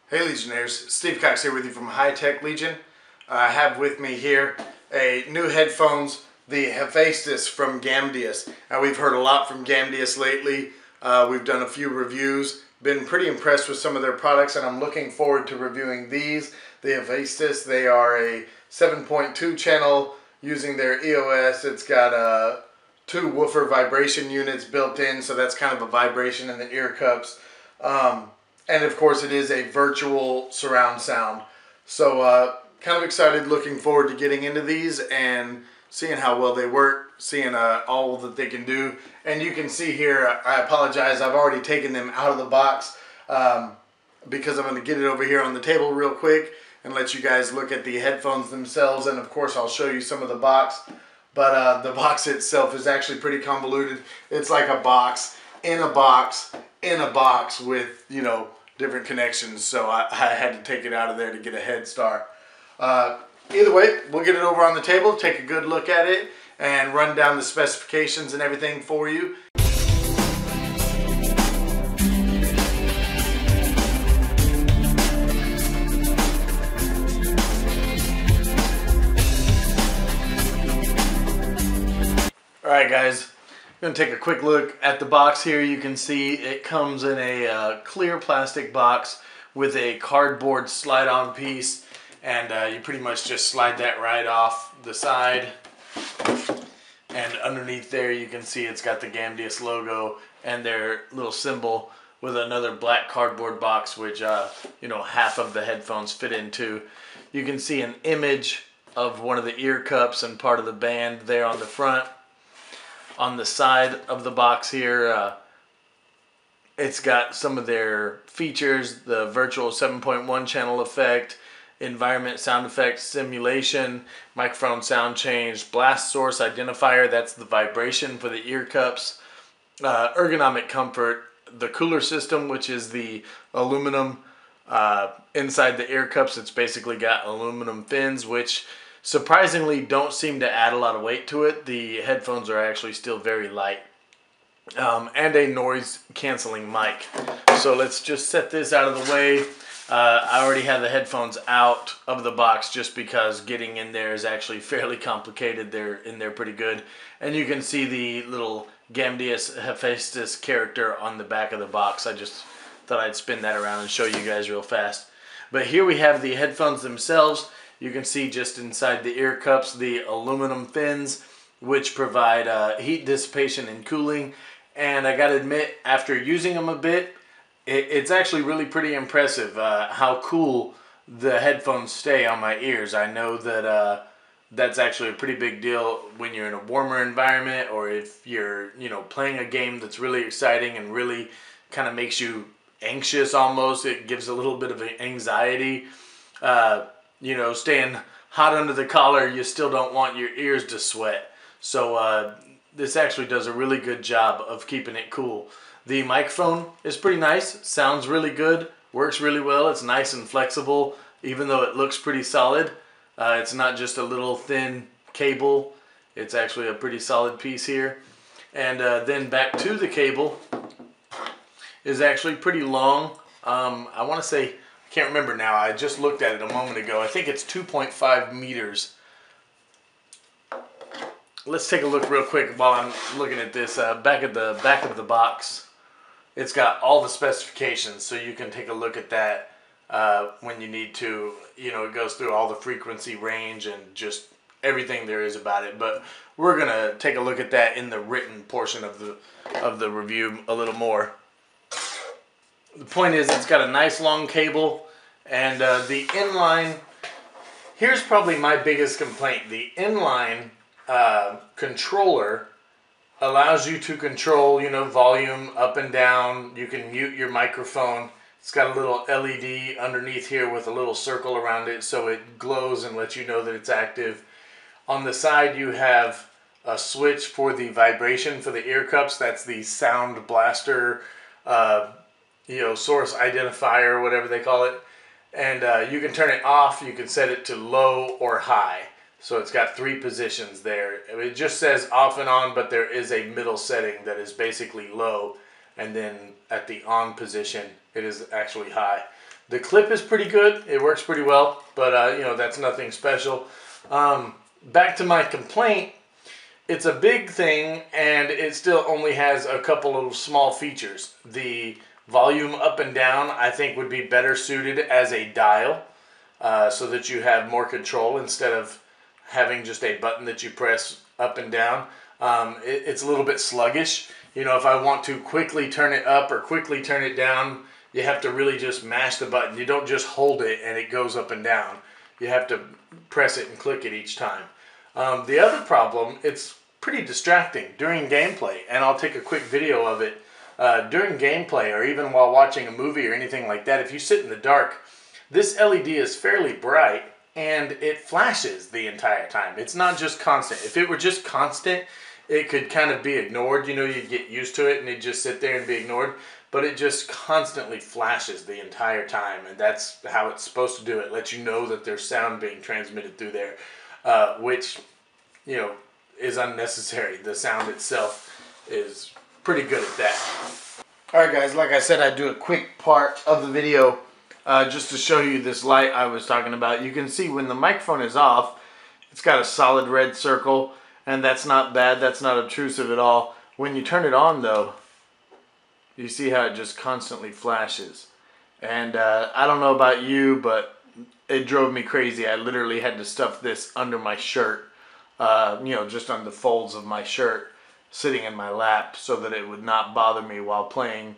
Hey Legionnaires, Steve Cox here with you from High Tech Legion. I have with me here a new headphones, the Hephaestus from GAMDIAS. Now we've heard a lot from GAMDIAS lately. We've done a few reviews, been pretty impressed with some of their products, and I'm looking forward to reviewing these. The Hephaestus, they are a 7.2 channel using their EOS. It's got two woofer vibration units built in, so that's kind of a vibration in the ear cups. And of course it is a virtual surround sound. So kind of excited, looking forward to getting into these and seeing how well they work, seeing all that they can do. And you can see here, I apologize, I've already taken them out of the box because I'm going to get it over here on the table real quick and let you guys look at the headphones themselves. And of course I'll show you some of the box. But the box itself is actually pretty convoluted. It's like a box in a box in a box with, you know, different connections, so I had to take it out of there to get a head start. Either way, we'll get it over on the table, take a good look at it, and run down the specifications and everything for you. Alright guys, I'm going to take a quick look at the box here. You can see it comes in a clear plastic box with a cardboard slide-on piece, and you pretty much just slide that right off the side. And underneath there you can see it's got the GAMDIAS logo and their little symbol with another black cardboard box, which you know, half of the headphones fit into. You can see an image of one of the ear cups and part of the band there on the front. On the side of the box here, it's got some of their features: the virtual 7.1 channel effect, environment sound effect simulation, microphone sound change, blast source identifier, that's the vibration for the ear cups, ergonomic comfort, the cooler system, which is the aluminum inside the ear cups. It's basically got aluminum fins, which surprisingly don't seem to add a lot of weight to it. The headphones are actually still very light. And a noise canceling mic. So let's just set this out of the way. I already have the headphones out of the box just because getting in there is actually fairly complicated. They're in there pretty good. And you can see the little GAMDIAS Hephaestus character on the back of the box. I just thought I'd spin that around and show you guys real fast. But here we have the headphones themselves. You can see just inside the ear cups the aluminum fins, which provide heat dissipation and cooling. And I gotta admit, after using them a bit, it's actually really pretty impressive how cool the headphones stay on my ears. I know that that's actually a pretty big deal when you're in a warmer environment, or if you're, you know, playing a game that's really exciting and really kind of makes you anxious almost. It gives a little bit of anxiety. You know, staying hot under the collar, you still don't want your ears to sweat. So this actually does a really good job of keeping it cool. The microphone is pretty nice, sounds really good, works really well. It's nice and flexible, even though it looks pretty solid. It's not just a little thin cable. It's actually a pretty solid piece here. And then back to the cable is actually pretty long. I want to say, I can't remember now, I just looked at it a moment ago. I think it's 2.5 meters. Let's take a look real quick while I'm looking at this. Back of the box, it's got all the specifications, so you can take a look at that when you need to. You know, it goes through all the frequency range and just everything there is about it. But we're gonna take a look at that in the written portion of the review a little more. The point is, it's got a nice long cable, and the inline, here's probably my biggest complaint. The inline controller allows you to control, you know, volume up and down. You can mute your microphone. It's got a little LED underneath here with a little circle around it, so it glows and lets you know that it's active. On the side you have a switch for the vibration for the ear cups. That's the sound blaster, you know, source identifier, whatever they call it. And you can turn it off. You can set it to low or high. So it's got three positions there. It just says off and on, but there is a middle setting that is basically low. And then at the on position, it is actually high. The clip is pretty good. It works pretty well, but you know, that's nothing special. Back to my complaint. It's a big thing, and it still only has a couple of small features. The volume up and down, I think, would be better suited as a dial, so that you have more control instead of having just a button that you press up and down. It's a little bit sluggish. You know, if I want to quickly turn it up or quickly turn it down, you have to really just mash the button. You don't just hold it and it goes up and down. You have to press it and click it each time. The other problem, it's pretty distracting during gameplay, and I'll take a quick video of it. During gameplay, or even while watching a movie or anything like that, if you sit in the dark, this LED is fairly bright and it flashes the entire time. It's not just constant. If it were just constant, it could kind of be ignored. You know, you'd get used to it and it'd just sit there and be ignored. But it just constantly flashes the entire time, and that's how it's supposed to do it. Let you know that there's sound being transmitted through there, which, you know, is unnecessary. The sound itself is pretty good at that. Alright guys, like I said, I do a quick part of the video just to show you this light I was talking about. You can see when the microphone is off, it's got a solid red circle, and that's not bad. That's not obtrusive at all. When you turn it on though, you see how it just constantly flashes. And I don't know about you, but it drove me crazy. I literally had to stuff this under my shirt. You know, just on the folds of my shirt, sitting in my lap, so that it would not bother me while playing,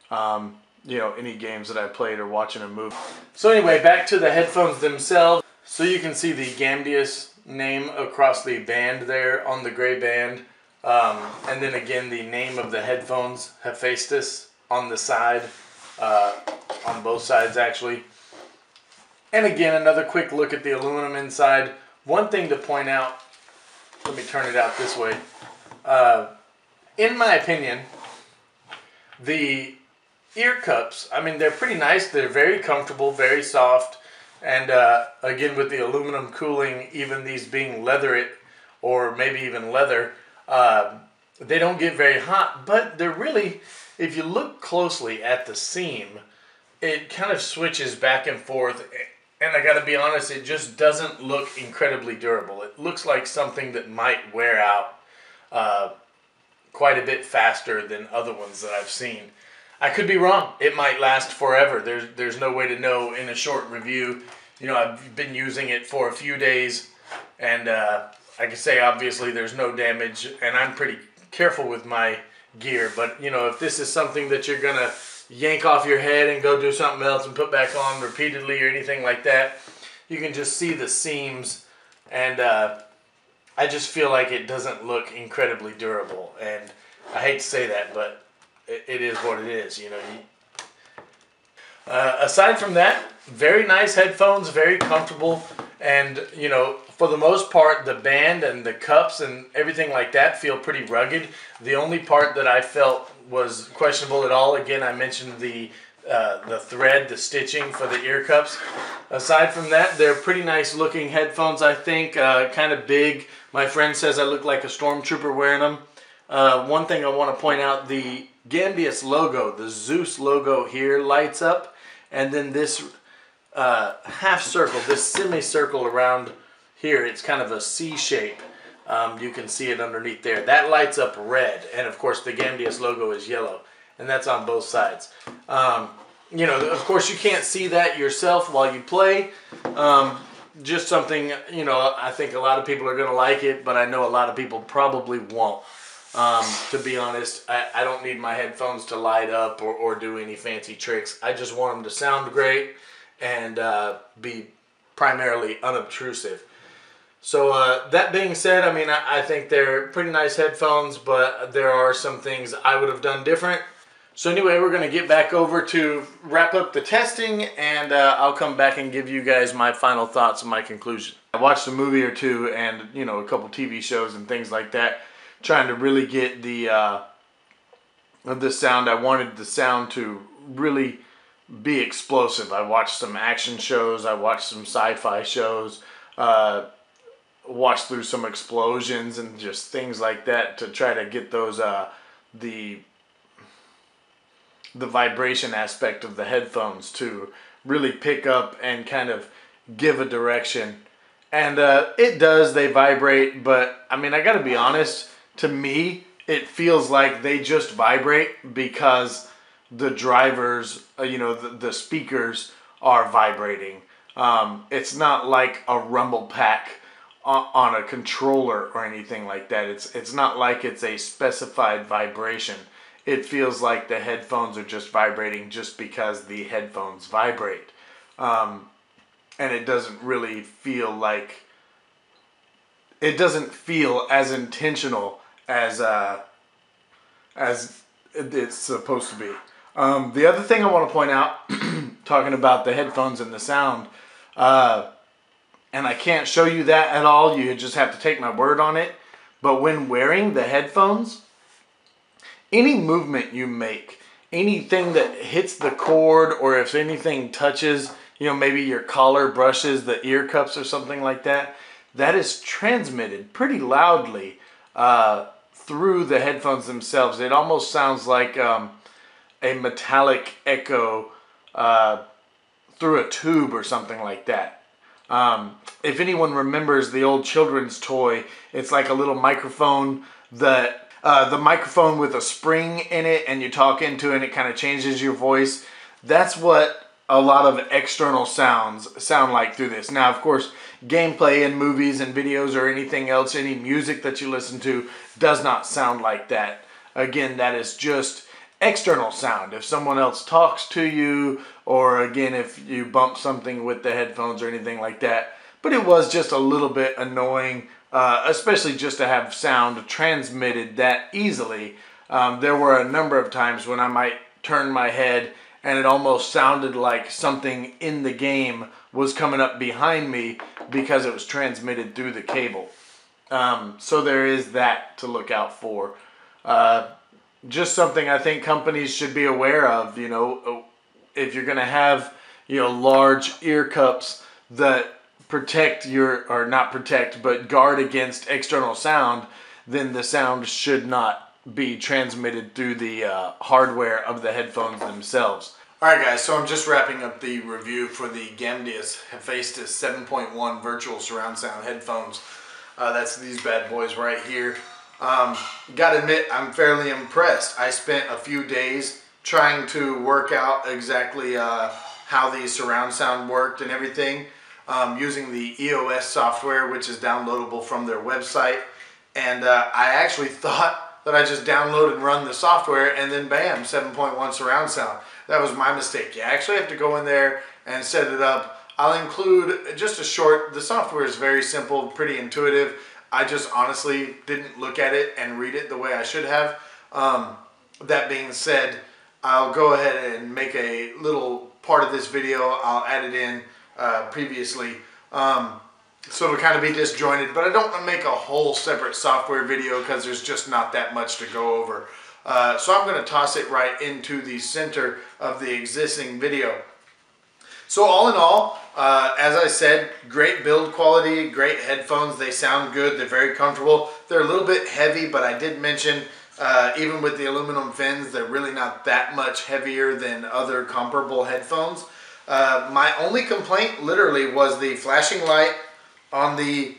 you know, any games that I played or watching a movie. So anyway, back to the headphones themselves. So you can see the GAMDIAS name across the band there on the gray band, and then again the name of the headphones, Hephaestus, on the side, on both sides actually. And again, another quick look at the aluminum inside. One thing to point out. Let me turn it out this way. In my opinion, the ear cups, I mean, they're pretty nice. They're very comfortable, very soft. And again, with the aluminum cooling, even these being leatherette or maybe even leather, they don't get very hot. But they're really, if you look closely at the seam, it kind of switches back and forth. And I gotta be honest, it just doesn't look incredibly durable. It looks like something that might wear out quite a bit faster than other ones that I've seen. I could be wrong. It might last forever. There's no way to know in a short review. You know, I've been using it for a few days, and I can say obviously there's no damage, and I'm pretty careful with my gear. But you know, if this is something that you're gonna yank off your head and go do something else and put back on repeatedly or anything like that, you can just see the seams, and I just feel like it doesn't look incredibly durable. And I hate to say that, but it is what it is, you know. Aside from that, very nice headphones, very comfortable, and you know, for the most part, the band and the cups and everything like that feel pretty rugged. The only part that I felt was questionable at all, again, I mentioned the thread, the stitching for the ear cups. Aside from that, they're pretty nice looking headphones, I think. Kind of big. My friend says I look like a stormtrooper wearing them. One thing I want to point out, the GAMDIAS logo, the Zeus logo here lights up, and then this half circle, this semicircle around here, it's kind of a C shape. You can see it underneath there. That lights up red, and of course the GAMDIAS logo is yellow, and that's on both sides. You know, of course you can't see that yourself while you play. Just something, you know, I think a lot of people are going to like it, but I know a lot of people probably won't. To be honest, I don't need my headphones to light up or do any fancy tricks. I just want them to sound great and be primarily unobtrusive. So that being said, I mean, I think they're pretty nice headphones, but there are some things I would have done different. So anyway, we're going to get back over to wrap up the testing, and I'll come back and give you guys my final thoughts and my conclusion. I watched a movie or two and, you know, a couple TV shows and things like that, trying to really get the sound. I wanted the sound to really be explosive. I watched some action shows, I watched some sci-fi shows, watched through some explosions and just things like that to try to get those the vibration aspect of the headphones to really pick up and kind of give a direction. And it does, they vibrate, but I mean, I gotta be honest, to me, it feels like they just vibrate because the drivers, the speakers are vibrating. It's not like a rumble pack on a controller or anything like that. It's not like it's a specified vibration. It feels like the headphones are just vibrating just because the headphones vibrate. And it doesn't really feel like, it doesn't feel as intentional as it's supposed to be. The other thing I want to point out, talking about the headphones and the sound, and I can't show you that at all, you just have to take my word on it, but when wearing the headphones, any movement you make, anything that hits the cord, or if anything touches, maybe your collar brushes the ear cups or something like that, that is transmitted pretty loudly through the headphones themselves. It almost sounds like a metallic echo through a tube or something like that. If anyone remembers the old children's toy, it's like a little microphone that the microphone with a spring in it, and you talk into it and it kind of changes your voice. That's what a lot of external sounds sound like through this. Now, of course, gameplay in movies and videos or anything else, any music that you listen to does not sound like that. Again, that is just external sound. If someone else talks to you, or again, if you bump something with the headphones or anything like that. But it was just a little bit annoying, especially just to have sound transmitted that easily. There were a number of times when I might turn my head and it almost sounded like something in the game was coming up behind me because it was transmitted through the cable. So there is that to look out for. Just something I think companies should be aware of. If you're going to have large ear cups that protect or not protect, but guard against external sound, then the sound should not be transmitted through the hardware of the headphones themselves. Alright guys, so I'm just wrapping up the review for the GAMDIAS HEPHAESTUS 7.1 virtual surround sound headphones. That's these bad boys right here. Gotta admit, I'm fairly impressed. I spent a few days trying to work out exactly how the surround sound worked and everything, using the EOS software, which is downloadable from their website. And I actually thought that I just download and run the software and then bam, 7.1 surround sound. That was my mistake. You actually have to go in there and set it up. I'll include just the software is very simple, pretty intuitive. I just honestly didn't look at it and read it the way I should have. That being said, I'll go ahead and make a little part of this video. I'll add it in previously. So it'll kind of be disjointed, but I don't want to make a whole separate software video because there's just not that much to go over. So I'm going to toss it right into the center of the existing video. So all in all, as I said, great build quality, great headphones. They sound good. They're very comfortable. They're a little bit heavy, but I did mention even with the aluminum fins, they're really not that much heavier than other comparable headphones. My only complaint literally was the flashing light on the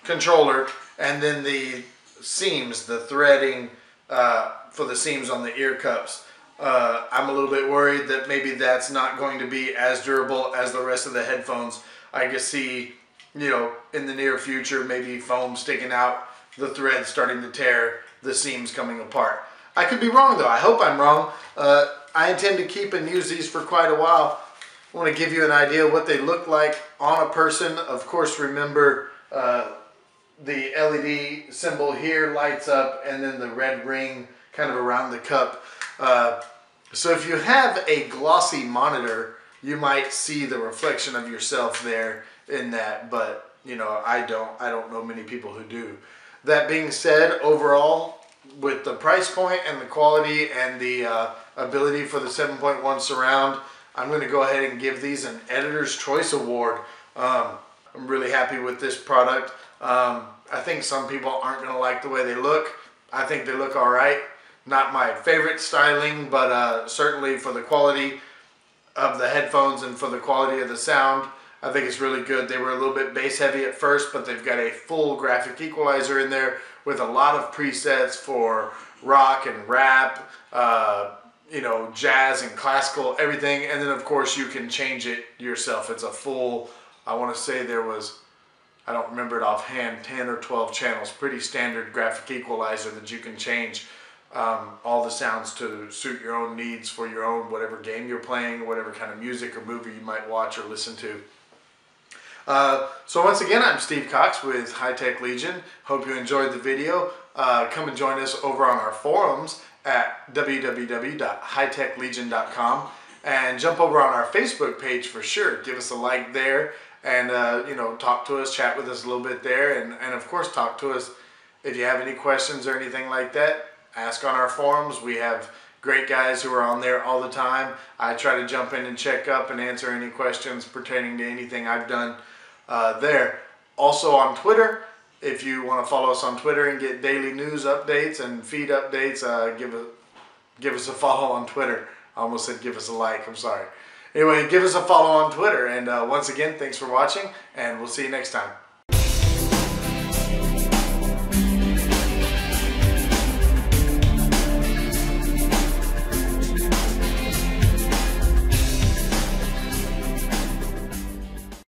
controller and then the seams, the threading for the seams on the ear cups. I'm a little bit worried that maybe that's not going to be as durable as the rest of the headphones. I could see, in the near future, maybe foam sticking out, the thread starting to tear, the seams coming apart. I could be wrong though. I hope I'm wrong. I intend to keep and use these for quite a while. I want to give you an idea of what they look like on a person. Of course, remember the LED symbol here lights up and then the red ring kind of around the cup. So if you have a glossy monitor, you might see the reflection of yourself there in that, but I don't know many people who do. That being said, overall, with the price point and the quality and the ability for the 7.1 surround, I'm going to go ahead and give these an Editor's Choice Award. I'm really happy with this product. I think some people aren't going to like the way they look. I think they look all right. Not my favorite styling, but certainly for the quality, of the headphones and for the quality of the sound. I think it's really good. They were a little bit bass heavy at first, but they've got a full graphic equalizer in there with a lot of presets for rock and rap, you know, jazz and classical, everything. And then of course you can change it yourself. It's a full, I want to say there was, I don't remember it offhand, 10 or 12 channels, pretty standard graphic equalizer that you can change all the sounds to suit your own needs for your own, whatever game you're playing, whatever kind of music or movie you might watch or listen to. So once again, I'm Steve Cox with High Tech Legion. Hope you enjoyed the video. Come and join us over on our forums at www.hightechlegion.com and jump over on our Facebook page for sure. Give us a like there and you know, talk to us, chat with us a little bit there, and of course talk to us if you have any questions or anything like that. Ask on our forums. We have great guys who are on there all the time. I try to jump in and check up and answer any questions pertaining to anything I've done there. Also on Twitter, if you want to follow us on Twitter and get daily news updates and feed updates, give us a follow on Twitter. I almost said give us a like, I'm sorry. Anyway, give us a follow on Twitter. And once again, thanks for watching, and we'll see you next time.